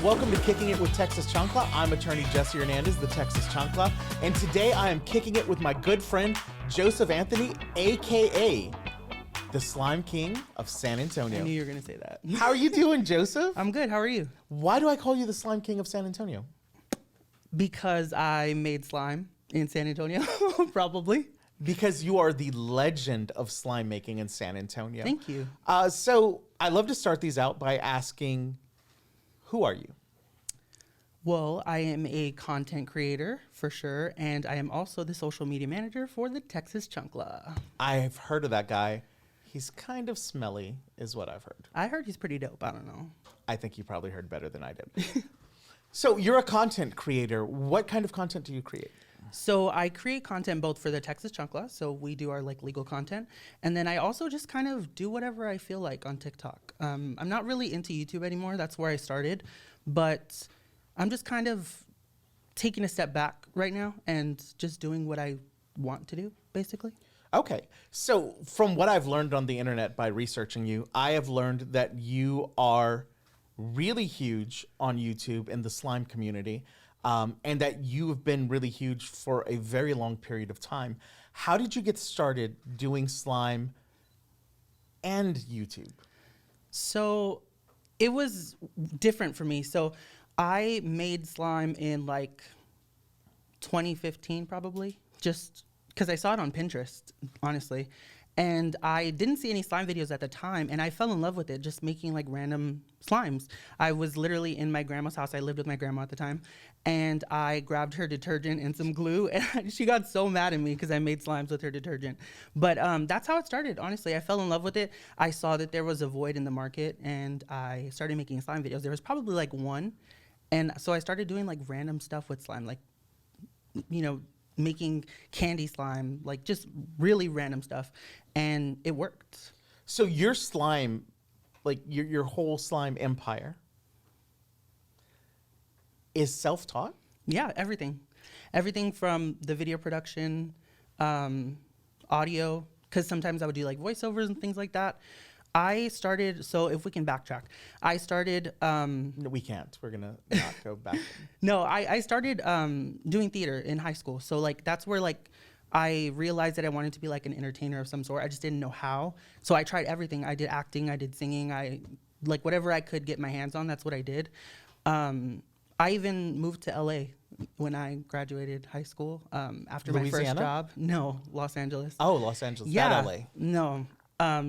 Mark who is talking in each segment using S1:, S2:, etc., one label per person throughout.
S1: Welcome to Kicking It with Texas Chancla. I'm attorney Jesse Hernandez, the Texas Chancla, and today I am kicking it with my good friend Joseph Anthony, aka the Slime King of San Antonio.
S2: I knew you were going to say that.
S1: How are you doing, Joseph?
S2: I'm good. How are you?
S1: Why do I call you the Slime King of San Antonio?
S2: Because I made slime in San Antonio, probably.
S1: Because you are the legend of slime making in San Antonio.
S2: Thank you.
S1: So I love to start these out by asking, who are you?
S2: Well, I am a content creator for sure, and I am also the social media manager for the Texas Chancla.
S1: I've heard of that guy. He's kind of smelly, is what I've heard.
S2: I heard he's pretty dope. I don't know.
S1: I think you probably heard better than I did. So you're a content creator. What kind of content do you create?
S2: So I create content both for the Texas Chancla, so we do our legal content, and then I also just kind of do whatever I feel like on TikTok. I'm not really into YouTube anymore. That's where I started, but I'm just kind of taking a step back right now and just doing what I want to do, basically.
S1: Okay. So from what I've learned on the internet by researching you, I have learned that you are really huge on YouTube in the slime community, and that you have been really huge for a very long period of time. How did you get started doing slime and YouTube?
S2: So it was different for me. So I made slime in like 2015 probably, just because I saw it on Pinterest, honestly. And I didn't see any slime videos at the time, and I fell in love with it, just making like random slimes. I was literally in my grandma's house. I lived with my grandma at the time, and I grabbed her detergent and some glue, and she got so mad at me because I made slimes with her detergent. But that's how it started, honestly. I fell in love with it. I saw that there was a void in the market, and I started making slime videos. There was probably like one, and so I started doing like random stuff with slime, like, you know, making candy slime, like just really random stuff, and it worked.
S1: So your slime, like your whole slime empire is self-taught?
S2: Yeah, everything. Everything from the video production, audio, because sometimes I would do like voiceovers and things like that. I started, so if we can backtrack, I started...
S1: No, we can't. We're going to not go back.
S2: No, I started doing theater in high school. So like that's where like I realized that I wanted to be like an entertainer of some sort. I just didn't know how. So I tried everything. I did acting, I did singing, I like whatever I could get my hands on, that's what I did. I even moved to LA when I graduated high school after
S1: Louisiana?
S2: my first job. No, Los Angeles.
S1: Oh, Los Angeles,
S2: Yeah,
S1: not LA.
S2: no.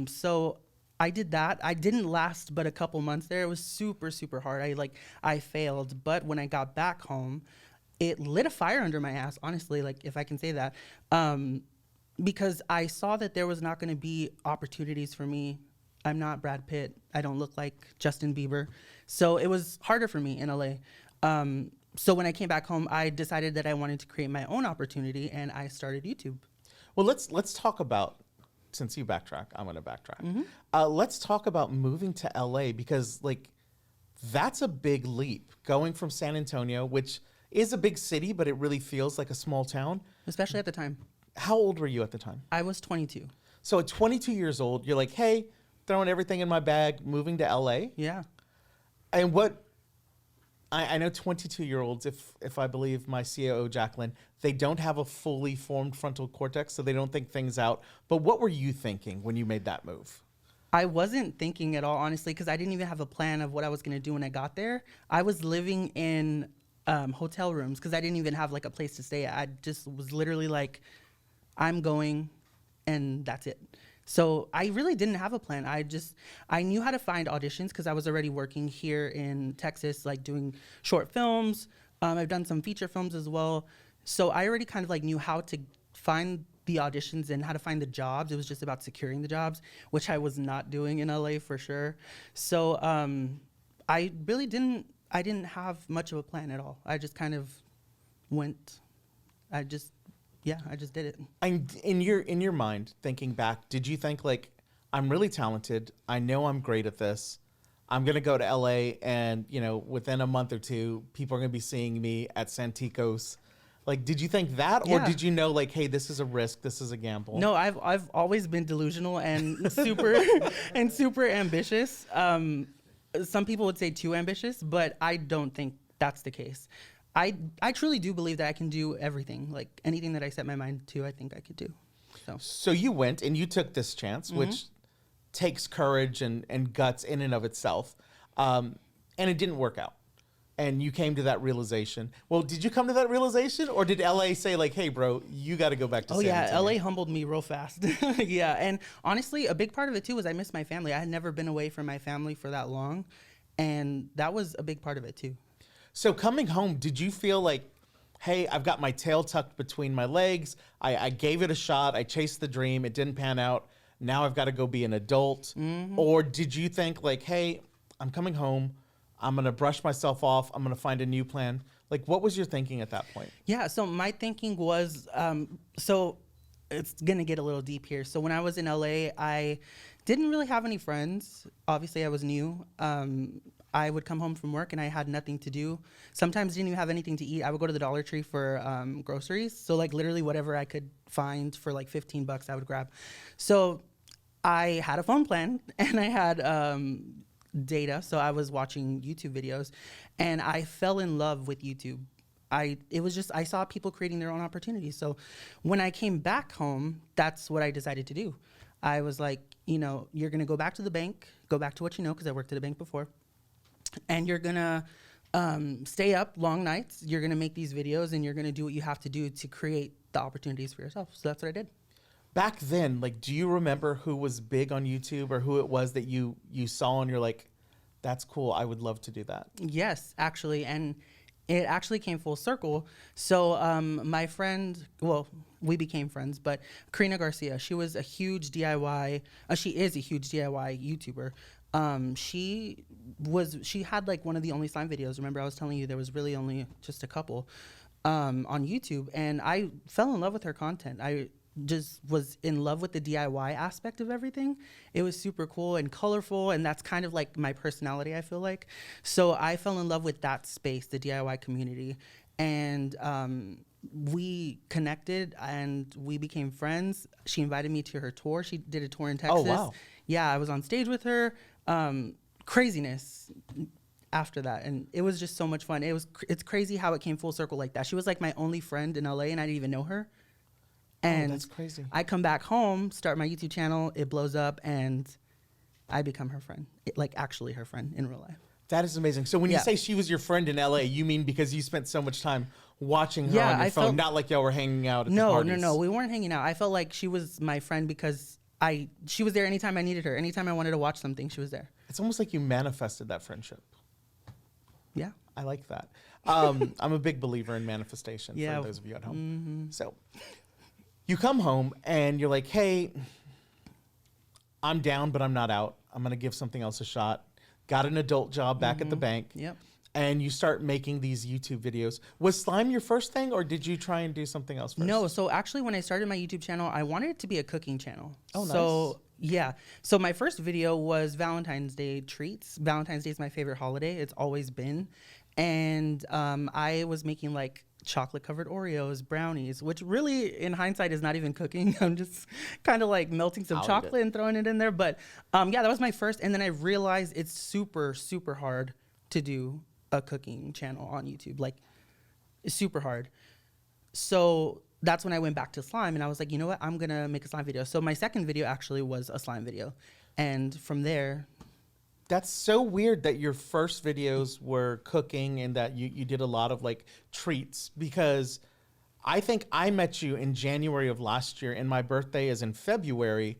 S2: So I did that. I didn't last but a couple months there. It was super, super hard. I failed. But when I got back home, it lit a fire under my ass, honestly, like if I can say that. Because I saw that there was not going to be opportunities for me. I'm not Brad Pitt. I don't look like Justin Bieber. So it was harder for me in LA. So when I came back home, I decided that I wanted to create my own opportunity, and I started YouTube.
S1: Well, let's talk about, since you backtrack, I'm going to backtrack.
S2: Mm-hmm.
S1: Let's talk about moving to LA, because like that's a big leap, going from San Antonio, which is a big city, but it really feels like a small town.
S2: Especially at the time.
S1: How old were you at the time?
S2: I was 22.
S1: So at 22 years old, you're like, hey, throwing everything in my bag, moving to LA.
S2: Yeah.
S1: And what I know 22-year-olds, if I believe my COO, Jacqueline, they don't have a fully formed frontal cortex, so they don't think things out. But what were you thinking when you made that move?
S2: I wasn't thinking at all, honestly, because I didn't even have a plan of what I was going to do when I got there. I was living in hotel rooms because I didn't even have like a place to stay. I just was literally like, I'm going, and that's it. So I really didn't have a plan. I knew how to find auditions because I was already working here in Texas, like doing short films. I've done some feature films as well. So I already kind of like knew how to find the auditions and how to find the jobs. It was just about securing the jobs, which I was not doing in LA for sure. So I really didn't have much of a plan at all. I just kind of went. I just did it.
S1: And in your mind, thinking back, did you think like, I'm really talented, I know I'm great at this, I'm going to go to LA and, you know, within a month or two, people are going to be seeing me at Santikos. Like, did you think that, or
S2: Yeah.
S1: did you know, like, hey, this is a risk, this is a gamble?
S2: No, I've always been delusional and super and super ambitious. Some people would say too ambitious, but I don't think that's the case. I truly do believe that I can do everything. Like anything that I set my mind to, I think I could do.
S1: So you went and you took this chance, which takes courage and guts in and of itself. And it didn't work out. And you came to that realization. Well, did you come to that realization, or did LA say like, hey, bro, you got to go back to San Antonio?
S2: LA humbled me real fast. Yeah. And honestly, a big part of it too was I missed my family. I had never been away from my family for that long. And that was a big part of it too.
S1: So coming home, did you feel like, hey, I've got my tail tucked between my legs. I gave it a shot. I chased the dream. It didn't pan out. Now I've got to go be an adult. Or did you think like, hey, I'm coming home. I'm going to brush myself off. I'm going to find a new plan. Like, what was your thinking at that point?
S2: Yeah, so my thinking was, so it's going to get a little deep here. So when I was in LA, I didn't really have any friends. Obviously, I was new. I would come home from work and I had nothing to do. Sometimes didn't even have anything to eat. I would go to the Dollar Tree for groceries. So like literally whatever I could find for like $15, I would grab. So I had a phone plan and I had data, so I was watching YouTube videos, and I fell in love with YouTube. I saw people creating their own opportunities. So when I came back home, that's what I decided to do. I was like, you know, you're gonna go back to the bank, go back to what you know, because I worked at a bank before, and you're gonna stay up long nights. You're gonna make these videos, and you're gonna do what you have to do to create the opportunities for yourself. So that's what I did.
S1: Back then, like, do you remember who was big on YouTube or who it was that you saw and you're like, that's cool, I would love to do that?
S2: Yes, actually, and it actually came full circle. So my friend, well, we became friends, but Karina Garcia, she was a huge DIY, she is a huge DIY YouTuber. She had like one of the only slime videos. Remember I was telling you there was really only just a couple on YouTube, and I fell in love with her content. I just was in love with the DIY aspect of everything. It was super cool and colorful, and that's kind of like my personality, I feel like. So I fell in love with that space, the DIY community, and we connected and we became friends. She invited me to her tour. She did a tour in Texas.
S1: Oh, wow.
S2: Yeah, I was on stage with her. Craziness after that, and it was just so much fun. It's crazy how it came full circle like that. She was like my only friend in LA, and I didn't even know her. And
S1: that's crazy.
S2: I come back home, start my YouTube channel, it blows up, and I become her friend. Like actually her friend in real life.
S1: That is amazing. So when you say she was your friend in LA, you mean because you spent so much time watching her on your phone, not like y'all were hanging out at the parties?
S2: No, we weren't hanging out. I felt like she was my friend because she was there anytime I needed her. Anytime I wanted to watch something, she was there.
S1: It's almost like you manifested that friendship.
S2: Yeah.
S1: I like that. I'm a big believer in manifestation for those of you at home.
S2: Mm-hmm.
S1: So you come home and you're like, hey, I'm down, but I'm not out. I'm going to give something else a shot. Got an adult job back at the bank.
S2: Yep.
S1: And you start making these YouTube videos. Was slime your first thing, or did you try and do something else first?
S2: No, so actually when I started my YouTube channel, I wanted it to be a cooking channel.
S1: Oh, nice.
S2: So, yeah. So my first video was Valentine's Day treats. Valentine's Day is my favorite holiday. It's always been. And I was making like chocolate covered Oreos, brownies, which really in hindsight is not even cooking. I'm just kind of like melting some chocolate and throwing it in there. But yeah, that was my first. And then I realized it's super, super hard to do a cooking channel on YouTube. Like it's super hard. So that's when I went back to slime and I was like, you know what? I'm going to make a slime video. So my second video actually was a slime video. And from there,
S1: that's so weird that your first videos were cooking and that you did a lot of like treats, because I think I met you in January of last year and my birthday is in February,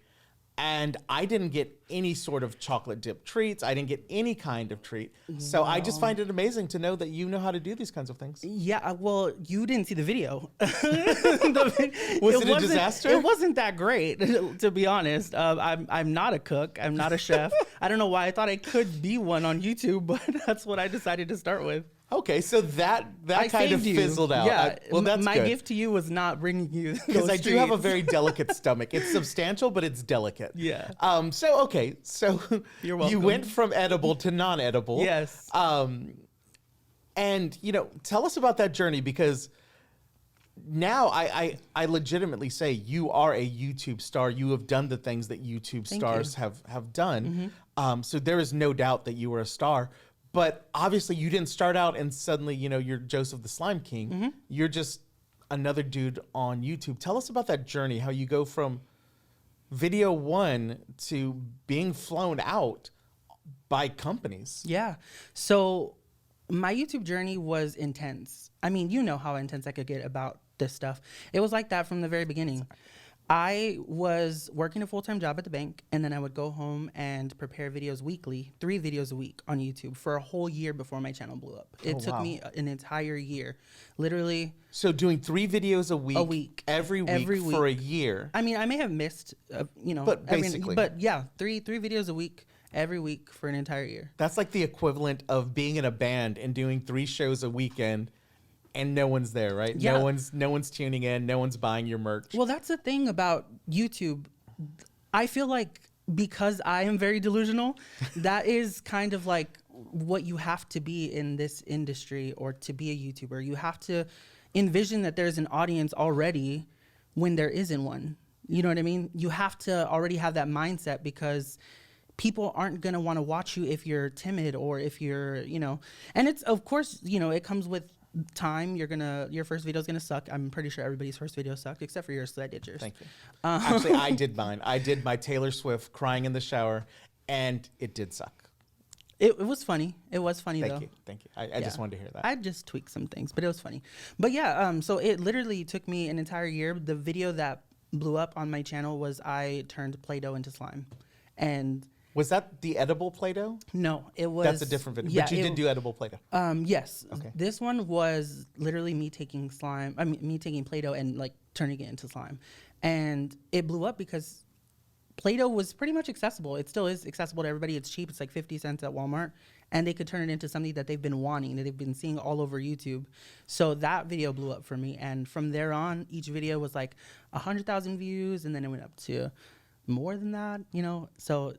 S1: and I didn't get any sort of chocolate dip treats. I didn't get any kind of treat. So I just find it amazing to know that you know how to do these kinds of things.
S2: Yeah, well, you didn't see the video.
S1: Was it a disaster?
S2: It wasn't that great, to be honest. I'm not a cook. I'm not a chef. I don't know why I thought I could be one on YouTube, but that's what I decided to start with.
S1: Okay, so that
S2: I
S1: kind of
S2: saved you.
S1: fizzled out.
S2: Yeah,
S1: Well, that's
S2: my
S1: good.
S2: gift to you was not bringing you
S1: Because
S2: those
S1: I do have a
S2: treats.
S1: very delicate stomach. It's substantial, but it's delicate.
S2: Yeah.
S1: So
S2: You're
S1: you
S2: welcome.
S1: went from edible to non-edible.
S2: Yes.
S1: And tell us about that journey, because now I legitimately say you are a YouTube star. You have done the things that YouTube
S2: Thank
S1: stars
S2: you.
S1: have done. So there is no doubt that you were a star. But obviously you didn't start out and suddenly, you're Joseph the Slime King. You're just another dude on YouTube. Tell us about that journey, how you go from video one to being flown out by companies.
S2: Yeah. So my YouTube journey was intense. I mean, you know how intense I could get about this stuff. It was like that from the very beginning. I was working a full-time job at the bank, and then I would go home and prepare videos weekly, 3 videos a week on YouTube for a whole year before my channel blew up. It took me an entire year, literally.
S1: So doing 3 videos a week,
S2: every week
S1: for a year.
S2: I mean, I may have missed,
S1: But basically.
S2: but yeah, three videos a week, every week for an entire year.
S1: That's like the equivalent of being in a band and doing 3 shows a weekend and no one's there, right?
S2: Yeah.
S1: No one's tuning in, no one's buying your merch.
S2: Well, that's the thing about YouTube. I feel like because I am very delusional, that is kind of like what you have to be in this industry or to be a YouTuber. You have to envision that there's an audience already when there isn't one. You know what I mean? You have to already have that mindset, because people aren't going to want to watch you if you're timid or if you're, and it's, of course, it comes with time. Your first video is gonna suck. I'm pretty sure everybody's first video sucked except for yours, so I did yours.
S1: Thank you. Actually, I did mine. I did my Taylor Swift crying in the shower, and it did suck.
S2: It was funny. It was funny though.
S1: Thank you. I just wanted to hear that.
S2: I just tweaked some things, but it was funny. But yeah, so it literally took me an entire year. The video that blew up on my channel was I turned Play-Doh into slime, and
S1: Was that the edible Play-Doh?
S2: no, it was.
S1: That's a different video.
S2: Yeah,
S1: but you did do edible Play-Doh.
S2: Yes.
S1: Okay.
S2: This one was literally me taking slime. I mean, me taking Play-Doh and like turning it into slime, and it blew up because Play-Doh was pretty much accessible. It still is accessible to everybody. It's cheap. It's like 50 cents at Walmart, and they could turn it into something that they've been wanting, that they've been seeing all over YouTube. So that video blew up for me, and from there on, each video was like 100,000 views, and then it went up to more than that. So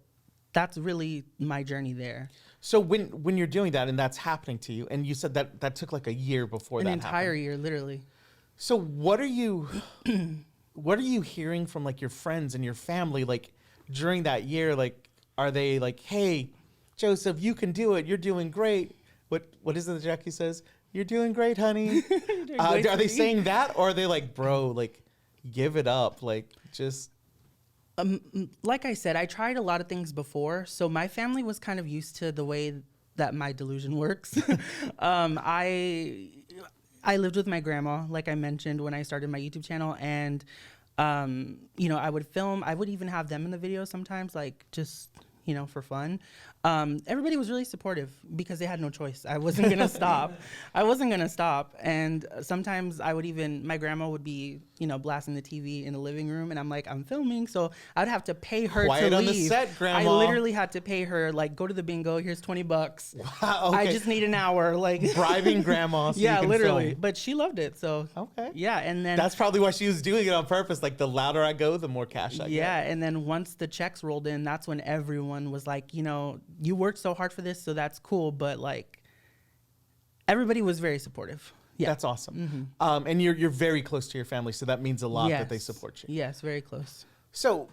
S2: that's really my journey there.
S1: So when you're doing that and that's happening to you, and you said that took like a year before
S2: An
S1: that
S2: entire
S1: happened.
S2: year, literally.
S1: So what are you hearing from like your friends and your family like during that year? Like, are they like, "Hey, Joseph, you can do it. You're doing great." What is it that Jackie says? "You're doing great, honey." Are they saying that, or are they like, "Bro, like, give it up, like, just."
S2: Like I said, I tried a lot of things before, so my family was kind of used to the way that my delusion works. I lived with my grandma, like I mentioned, when I started my YouTube channel, and I would film. I would even have them in the video sometimes, like just for fun. Everybody was really supportive because they had no choice. I wasn't gonna stop. And sometimes my grandma would be, blasting the TV in the living room, and I'm like, I'm filming, so I'd have to pay her
S1: Quiet
S2: to
S1: on
S2: leave.
S1: the set, Grandma.
S2: I literally had to pay her, like, go to the bingo. Here's $20.
S1: Wow, okay.
S2: I just need an hour, like
S1: Bribing grandma. So
S2: yeah,
S1: you can
S2: literally.
S1: film.
S2: But she loved it, so
S1: Okay.
S2: yeah. And then
S1: That's probably why she was doing it on purpose. Like, the louder I go, the more cash I get.
S2: yeah, and then once the checks rolled in, that's when everyone was like, you worked so hard for this, so that's cool. But like, everybody was very supportive. Yeah,
S1: That's awesome. And you're very close to your family, so that means a lot that they
S2: Yes.
S1: support you.
S2: Yes, very close.
S1: So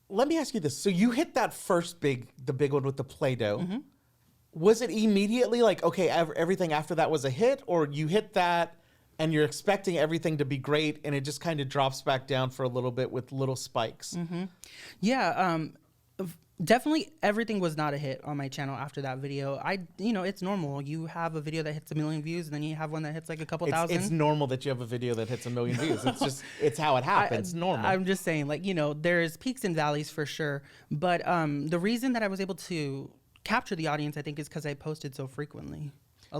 S1: let me ask you this. So you hit that first the big one with the Play-Doh. Was it immediately like, okay, everything after that was a hit, or you hit that and you're expecting everything to be great and it just kind of drops back down for a little bit with little spikes?
S2: Yeah, definitely everything was not a hit on my channel after that video. It's normal. You have a video that hits 1 million views, and then you have one that hits like a couple thousand.
S1: It's normal that you have a video that hits 1 million views. It's how it happens. Normal.
S2: I'm just saying, like, there's peaks and valleys for sure. But the reason that I was able to capture the audience, I think, is because I posted so frequently.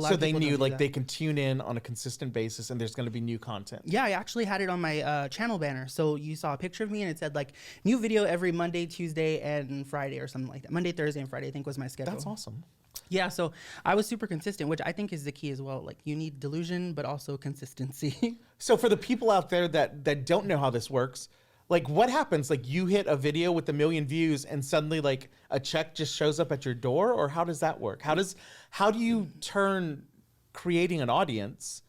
S1: So they knew, like,
S2: that.
S1: they can tune in on a consistent basis and there's going to be new content.
S2: Yeah, I actually had it on my channel banner. So you saw a picture of me and it said like new video every Monday, Tuesday, and Friday or something like that. Monday, Thursday, and Friday, I think was my schedule.
S1: That's awesome.
S2: Yeah, so I was super consistent, which I think is the key as well. Like you need delusion, but also consistency.
S1: So for the people out there that don't know how this works, like what happens? Like you hit a video with 1 million views and suddenly like a check just shows up at your door, or how does that work? How do you turn creating an audience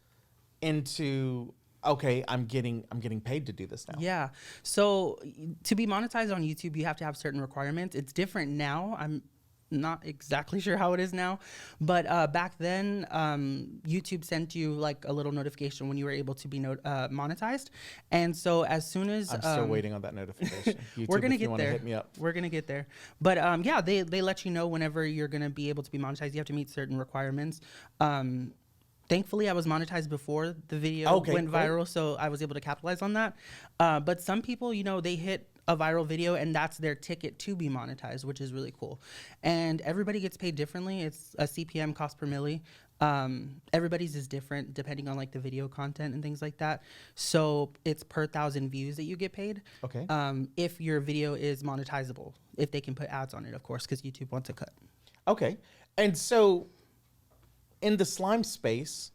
S1: into, okay, I'm getting paid to do this now?
S2: Yeah. So to be monetized on YouTube, you have to have certain requirements. It's different now. I'm not exactly sure how it is now, but back then, YouTube sent you like a little notification when you were able to be monetized. And so as soon as
S1: I'm still waiting on that notification. YouTube,
S2: we're gonna
S1: if you
S2: get
S1: wanna
S2: there.
S1: hit me up.
S2: We're gonna get there. But yeah, they let you know whenever you're gonna be able to be monetized. You have to meet certain requirements. Thankfully, I was monetized before the video went viral, so I was able to capitalize on that. But some people, you know, they hit a viral video and that's their ticket to be monetized, which is really cool. And everybody gets paid differently. It's a CPM, cost per milli. Everybody's is different depending on like the video content and things like that. So it's per 1,000 views that you get paid.
S1: Okay.
S2: If your video is monetizable, if they can put ads on it, of course, because YouTube wants a cut.
S1: Okay. And so in the slime space,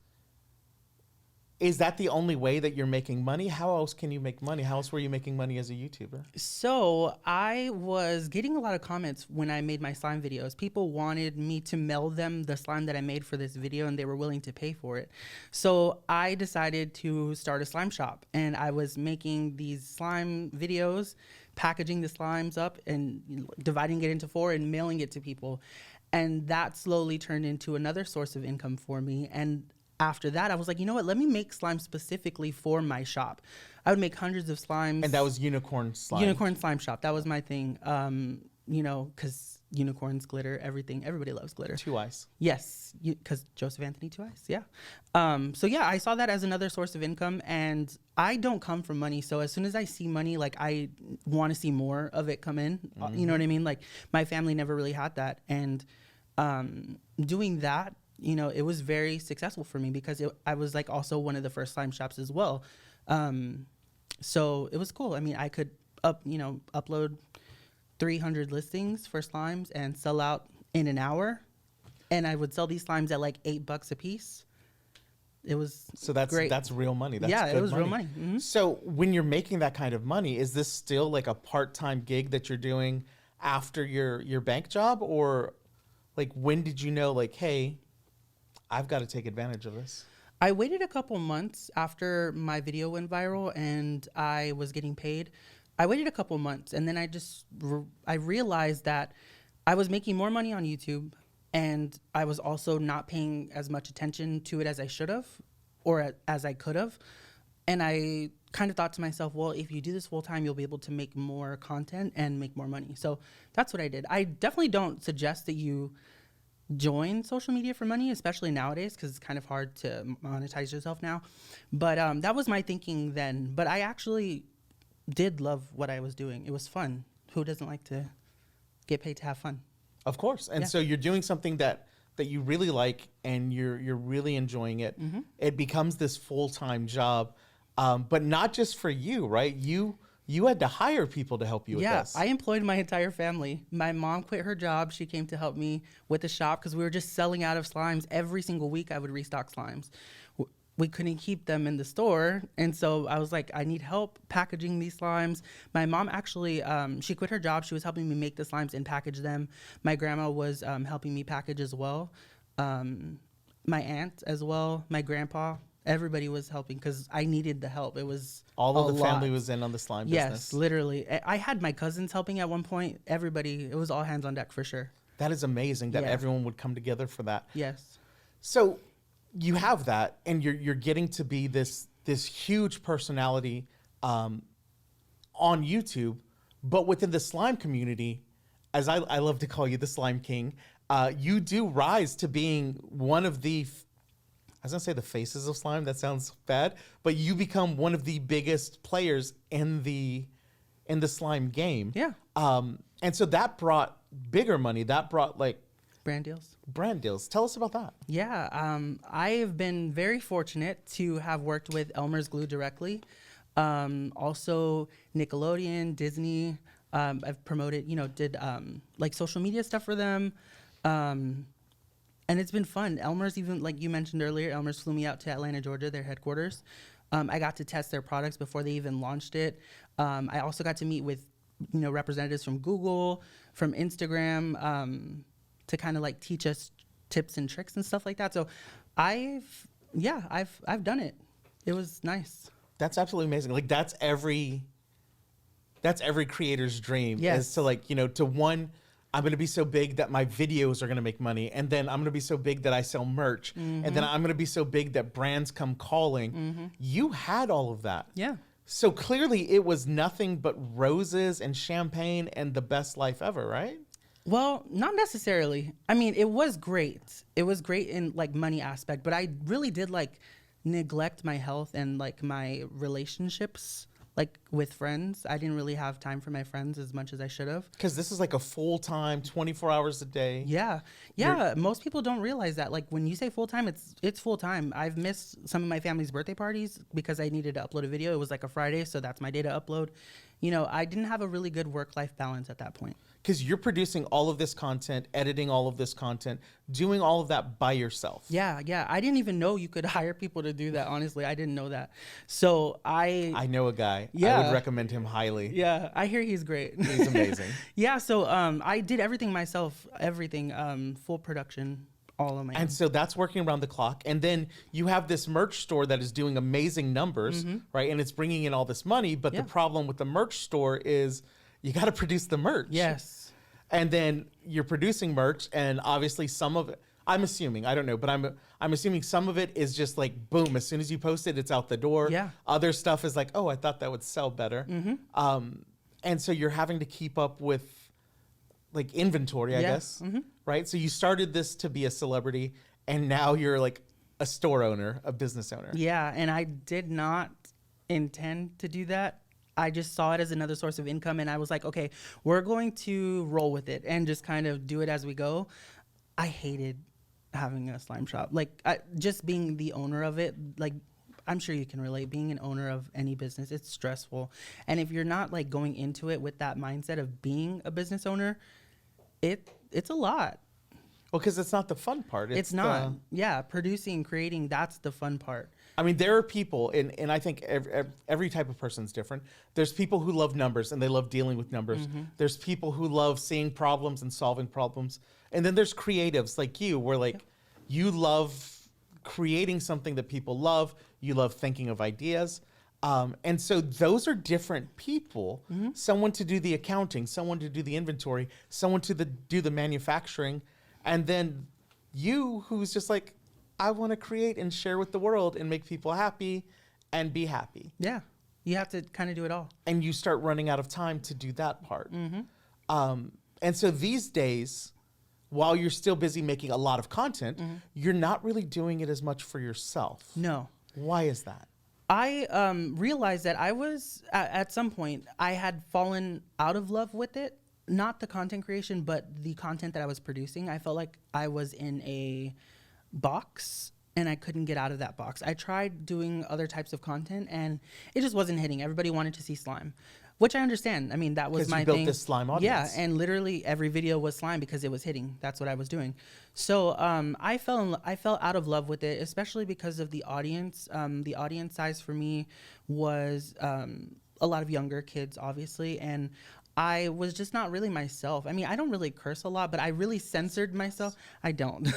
S1: is that the only way that you're making money? How else can you make money? How else were you making money as a YouTuber?
S2: So I was getting a lot of comments when I made my slime videos. People wanted me to mail them the slime that I made for this video, and they were willing to pay for it. So I decided to start a slime shop, and I was making these slime videos, packaging the slimes up and dividing it into 4 and mailing it to people. And that slowly turned into another source of income for me. And after that, I was like, you know what? Let me make slime specifically for my shop. I would make hundreds of slimes.
S1: And that was unicorn slime.
S2: Unicorn slime shop. That was my thing. You know, because unicorns, glitter, everything. Everybody loves glitter.
S1: 2 eyes.
S2: Yes, because Joseph Anthony 2 eyes. Yeah. So yeah, I saw that as another source of income, and I don't come from money. So as soon as I see money, like I want to see more of it come in. You know what I mean? Like my family never really had that, and doing that, you know, it was very successful for me because I was like also one of the first slime shops as well. So it was cool. I mean, I could upload 300 listings for slimes and sell out in an hour. And I would sell these slimes at like $8 a piece. It was great.
S1: That's real money. That's
S2: it was
S1: money.
S2: real money. Mm-hmm.
S1: So when you're making that kind of money, is this still like a part-time gig that you're doing after your bank job? Or like when did you know like, hey, I've got to take advantage of this?
S2: I waited a couple months after my video went viral and I was getting paid. I waited a couple months and then I realized that I was making more money on YouTube and I was also not paying as much attention to it as I should have or as I could have. And I kind of thought to myself, well, if you do this full time, you'll be able to make more content and make more money. So that's what I did. I definitely don't suggest that you join social media for money, especially nowadays, because it's kind of hard to monetize yourself now. But that was my thinking then. But I actually did love what I was doing. It was fun. Who doesn't like to get paid to have fun?
S1: Of course. And so you're doing something that you really like and you're really enjoying it. Mm-hmm. It becomes this full-time job, but not just for you, right? You had to hire people to help you with this.
S2: Yeah, I employed my entire family. My mom quit her job. She came to help me with the shop because we were just selling out of slimes. Every single week I would restock slimes. We couldn't keep them in the store. And so I was like, I need help packaging these slimes. My mom actually, she quit her job. She was helping me make the slimes and package them. My grandma was helping me package as well. My aunt as well, my grandpa. Everybody was helping because I needed the help. It was
S1: all of the family was in on the slime business.
S2: Yes, literally. I had my cousins helping at one point. Everybody, it was all hands on deck for sure.
S1: That is amazing that everyone would come together for that.
S2: Yes.
S1: So you have that, and you're getting to be this huge personality on YouTube, but within the slime community, as I love to call you the Slime King, you do rise to being one of the I was gonna say the faces of slime. That sounds bad, but you become one of the biggest players in the slime game.
S2: Yeah.
S1: And so that brought bigger money. That brought like
S2: brand deals.
S1: Brand deals. Tell us about that.
S2: Yeah. I have been very fortunate to have worked with Elmer's Glue directly. Also Nickelodeon, Disney. I've promoted, did like social media stuff for them. And it's been fun. Elmer's, even like you mentioned earlier, Elmer's flew me out to Atlanta, Georgia, their headquarters. I got to test their products before they even launched it. I also got to meet with, representatives from Google, from Instagram, to kind of like teach us tips and tricks and stuff like that. So I've done it. It was nice.
S1: That's absolutely amazing. Like that's every creator's dream,
S2: Yes.
S1: is to like, I'm going to be so big that my videos are going to make money. And then I'm going to be so big that I sell merch. And then I'm going to be so big that brands come calling. You had all of that.
S2: Yeah.
S1: So clearly it was nothing but roses and champagne and the best life ever, right?
S2: Well, not necessarily. I mean, it was great. It was great in like money aspect, but I really did like neglect my health and like my relationships, like with friends. I didn't really have time for my friends as much as I should have.
S1: Because this is like a full-time, 24 hours a day.
S2: Yeah. Yeah. Most people don't realize that. Like when you say full time, it's full time. I've missed some of my family's birthday parties because I needed to upload a video. It was like a Friday, so that's my day to upload. I didn't have a really good work-life balance at that point.
S1: Because you're producing all of this content, editing all of this content, doing all of that by yourself.
S2: Yeah, yeah. I didn't even know you could hire people to do that. Honestly, I didn't know that. So
S1: I know a guy.
S2: Yeah.
S1: I would recommend him highly.
S2: Yeah, I hear he's great.
S1: He's amazing.
S2: Yeah, so I did everything myself, everything, full production, all of my own.
S1: And so that's working around the clock. And then you have this merch store that is doing amazing numbers, right? And it's bringing in all this money. But the problem with the merch store is you got to produce the merch.
S2: Yes.
S1: And then you're producing merch, and obviously some of it, I'm assuming, I don't know, but I'm assuming some of it is just like, boom, as soon as you post it, it's out the door.
S2: Yeah.
S1: Other stuff is like, oh, I thought that would sell better. And so you're having to keep up with like inventory, I guess, right? So you started this to be a celebrity, and now you're like a store owner, a business owner.
S2: Yeah, and I did not intend to do that. I just saw it as another source of income, and I was like, okay, we're going to roll with it and just kind of do it as we go. I hated having a slime shop. Like, just being the owner of it, like, I'm sure you can relate. Being an owner of any business, it's stressful. And if you're not, like, going into it with that mindset of being a business owner, it's a lot.
S1: Well, because it's not the fun part.
S2: It's not. Yeah, producing, creating, that's the fun part.
S1: I mean, there are people, and I think every type of person is different. There's people who love numbers and they love dealing with numbers. There's people who love seeing problems and solving problems. And then there's creatives like you, where like you love creating something that people love. You love thinking of ideas. And so those are different people. Someone to do the accounting, someone to do the inventory, someone to do the manufacturing. And then you, who's just like, I want to create and share with the world and make people happy and be happy.
S2: Yeah. You have to kind of do it all.
S1: And you start running out of time to do that part. And so these days, while you're still busy making a lot of content, you're not really doing it as much for yourself.
S2: No.
S1: Why is that?
S2: I realized that I was, at some point, I had fallen out of love with it. Not the content creation, but the content that I was producing. I felt like I was in a box and I couldn't get out of that box. I tried doing other types of content and it just wasn't hitting. Everybody wanted to see slime, which I understand. I mean, that was my thing. 'Cause you built
S1: this slime audience.
S2: Yeah, and literally every video was slime because it was hitting. That's what I was doing. So I fell out of love with it, especially because of the audience. The audience size for me was a lot of younger kids, obviously, and I was just not really myself. I mean, I don't really curse a lot, but I really censored myself. I don't.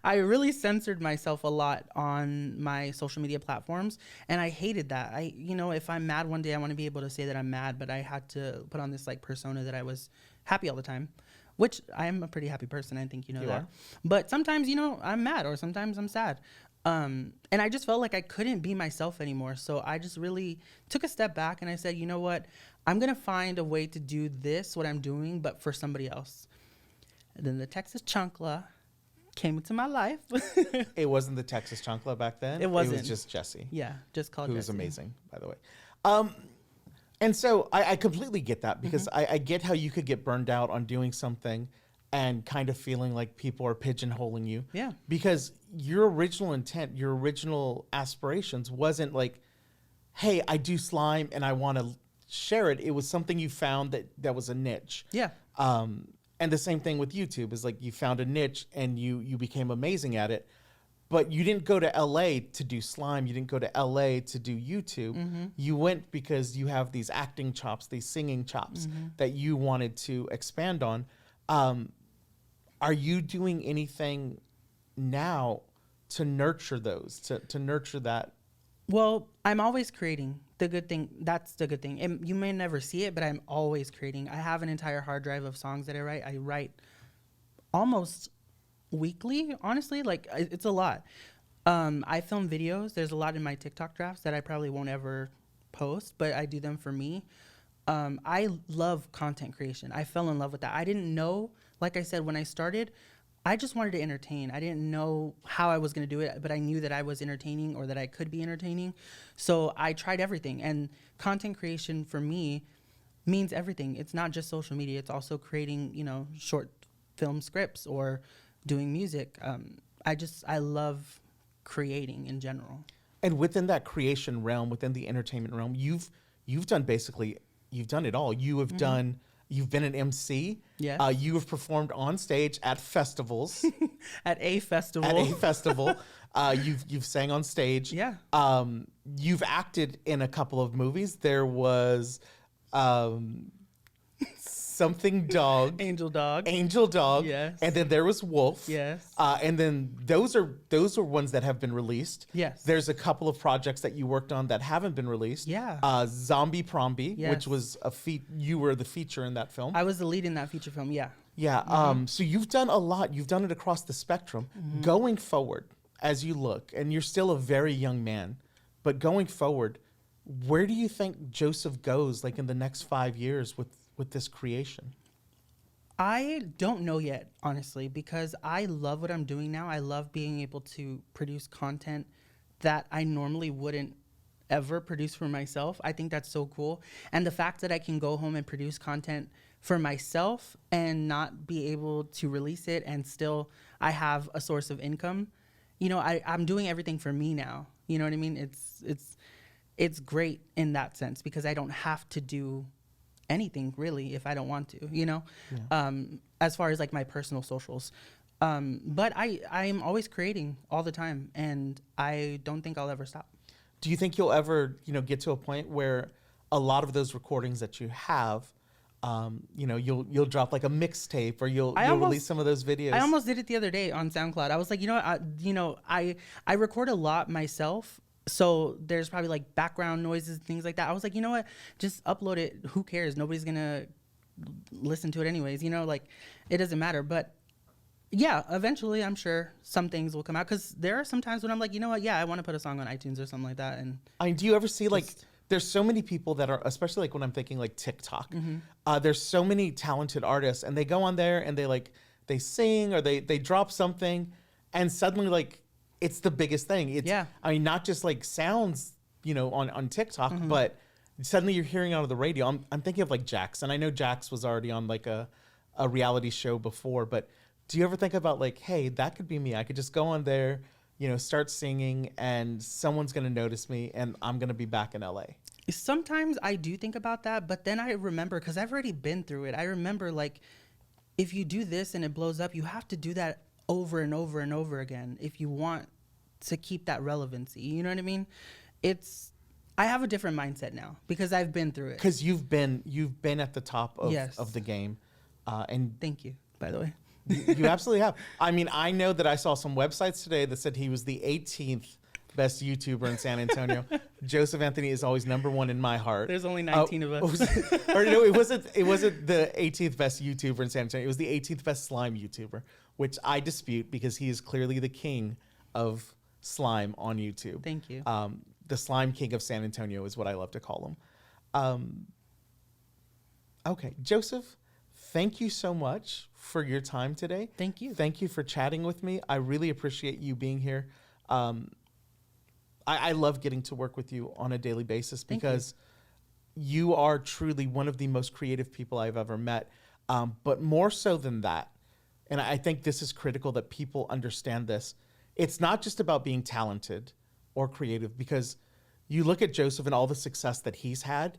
S2: I really censored myself a lot on my social media platforms, and I hated that. If I'm mad one day, I want to be able to say that I'm mad, but I had to put on this like persona that I was happy all the time, which I am a pretty happy person. I think you know that. But sometimes, I'm mad or sometimes I'm sad. And I just felt like I couldn't be myself anymore. So I just really took a step back and I said, you know what? I'm going to find a way to do this, what I'm doing, but for somebody else. And then the Texas Chancla came into my life.
S1: It wasn't the Texas Chancla back then.
S2: It wasn't.
S1: It was just Jesse.
S2: Yeah, just called
S1: Who
S2: Jesse.
S1: was amazing, by the way. And so I completely get that because I get how you could get burned out on doing something and kind of feeling like people are pigeonholing you.
S2: Yeah.
S1: Because your original intent, your original aspirations wasn't like, hey, I do slime and I want to share it. It was something you found that was a niche.
S2: Yeah.
S1: And the same thing with YouTube is like you found a niche and you became amazing at it. But you didn't go to LA to do slime. You didn't go to LA to do YouTube. You went because you have these acting chops, these singing chops that you wanted to expand on. Are you doing anything now to nurture those, to nurture that?
S2: Well, I'm always creating. The good thing, that's the good thing. And you may never see it, but I'm always creating. I have an entire hard drive of songs that I write. I write almost weekly, honestly. Like, it's a lot. I film videos. There's a lot in my TikTok drafts that I probably won't ever post, but I do them for me. I love content creation. I fell in love with that. I didn't know, like I said, when I started, I just wanted to entertain. I didn't know how I was going to do it, but I knew that I was entertaining, or that I could be entertaining. So I tried everything. And content creation for me means everything. It's not just social media. It's also creating, short film scripts or doing music. I love creating in general.
S1: And within that creation realm, within the entertainment realm, you've done it all. You've been an MC.
S2: Yes.
S1: You have performed on stage at festivals.
S2: At a festival.
S1: At a festival. You've sang on stage.
S2: Yeah.
S1: You've acted in a couple of movies. There was something dog.
S2: Angel Dog.
S1: Angel Dog.
S2: Yes.
S1: And then there was Wolf.
S2: Yes.
S1: And then those are ones that have been released.
S2: Yes.
S1: There's a couple of projects that you worked on that haven't been released.
S2: Yeah.
S1: Zombie Prombi,
S2: Yes.
S1: which was you were the feature in that film.
S2: I was the lead in that feature film. Yeah.
S1: Yeah. So you've done a lot. You've done it across the spectrum. Going forward, as you look, and you're still a very young man, but going forward, where do you think Joseph goes, like in the next 5 years with this creation?
S2: I don't know yet, honestly, because I love what I'm doing now. I love being able to produce content that I normally wouldn't ever produce for myself. I think that's so cool. And the fact that I can go home and produce content for myself and not be able to release it, and still I have a source of income. I'm doing everything for me now. You know what I mean? It's great in that sense, because I don't have to do anything really if I don't want to, Yeah. As far as like my personal socials. But I'm always creating all the time, and I don't think I'll ever stop.
S1: Do you think you'll ever, get to a point where a lot of those recordings that you have, you'll drop like a mixtape, or you'll release some of those videos?
S2: I almost did it the other day on SoundCloud. I was like, I record a lot myself. So there's probably like background noises and things like that. I was like, you know what? Just upload it. Who cares? Nobody's going to listen to it anyways. It doesn't matter. But yeah, eventually I'm sure some things will come out, because there are some times when I'm like, you know what? Yeah, I want to put a song on iTunes or something like that. And
S1: do you ever see there's so many people that are, especially like when I'm thinking like TikTok, there's so many talented artists, and they go on there and they sing, or they drop something, and suddenly it's the biggest thing. Not just like sounds, on TikTok, but suddenly you're hearing out of the radio. I'm thinking of like Jax, and I know Jax was already on like a reality show before, but do you ever think about like, hey, that could be me? I could just go on there, start singing, and someone's going to notice me, and I'm going to be back in LA.
S2: Sometimes I do think about that, but then I remember, because I've already been through it. I remember, like, if you do this and it blows up, you have to do that over and over and over again if you want to keep that relevancy. You know what I mean? I have a different mindset now because I've been through it.
S1: Because you've been at the top of,
S2: Yes.
S1: of the game, and
S2: Thank you, by the way.
S1: you absolutely have. I mean, I know that I saw some websites today that said he was the 18th best YouTuber in San Antonio. Joseph Anthony is always number one in my heart.
S2: There's only 19 of us.
S1: Or no, it wasn't the 18th best YouTuber in San Antonio. It was the 18th best slime YouTuber, which I dispute because he is clearly the king of slime on YouTube.
S2: Thank you.
S1: The slime king of San Antonio is what I love to call him. Okay, Joseph, thank you so much for your time today.
S2: Thank you.
S1: Thank you for chatting with me. I really appreciate you being here. I love getting to work with you on a daily basis because you are truly one of the most creative people I've ever met. But more so than that, and I think this is critical that people understand this, it's not just about being talented or creative, because you look at Joseph and all the success that he's had,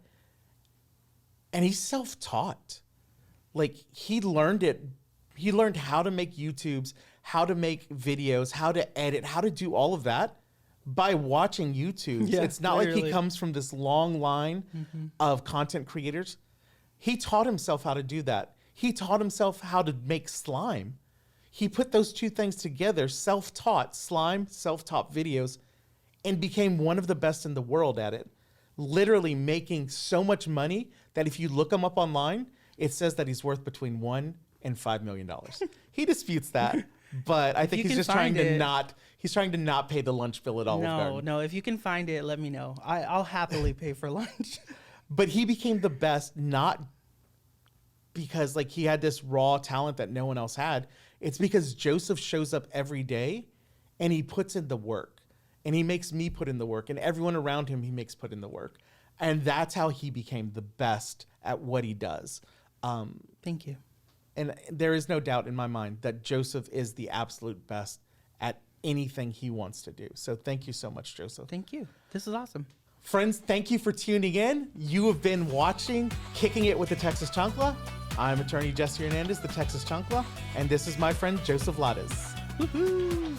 S1: and he's self-taught. Like he learned it. He learned how to make YouTubes, how to make videos, how to edit, how to do all of that by watching YouTube.
S2: Yeah,
S1: it's not like he
S2: literally.
S1: comes from this long line of content creators. He taught himself how to do that. He taught himself how to make slime. He put those two things together, self-taught slime, self-taught videos, and became one of the best in the world at it. Literally making so much money that if you look him up online, it says that he's worth between $1 and $5 million. He disputes that, but I think
S2: you
S1: he's
S2: can
S1: just trying
S2: find
S1: to
S2: it-
S1: not. He's trying to not pay the lunch bill at Olive Garden.
S2: No, if you can find it, let me know. I'll happily pay for lunch.
S1: But he became the best not because like he had this raw talent that no one else had. It's because Joseph shows up every day and he puts in the work. And he makes me put in the work, and everyone around him he makes put in the work. And that's how he became the best at what he does.
S2: Thank you.
S1: And there is no doubt in my mind that Joseph is the absolute best at anything he wants to do. So thank you so much, Joseph.
S2: Thank you. This is awesome.
S1: Friends, thank you for tuning in. You have been watching Kicking It with the Texas Chancla. I'm attorney Jesse Hernandez, the Texas Chancla, and this is my friend Joseph Lades.
S2: Woohoo!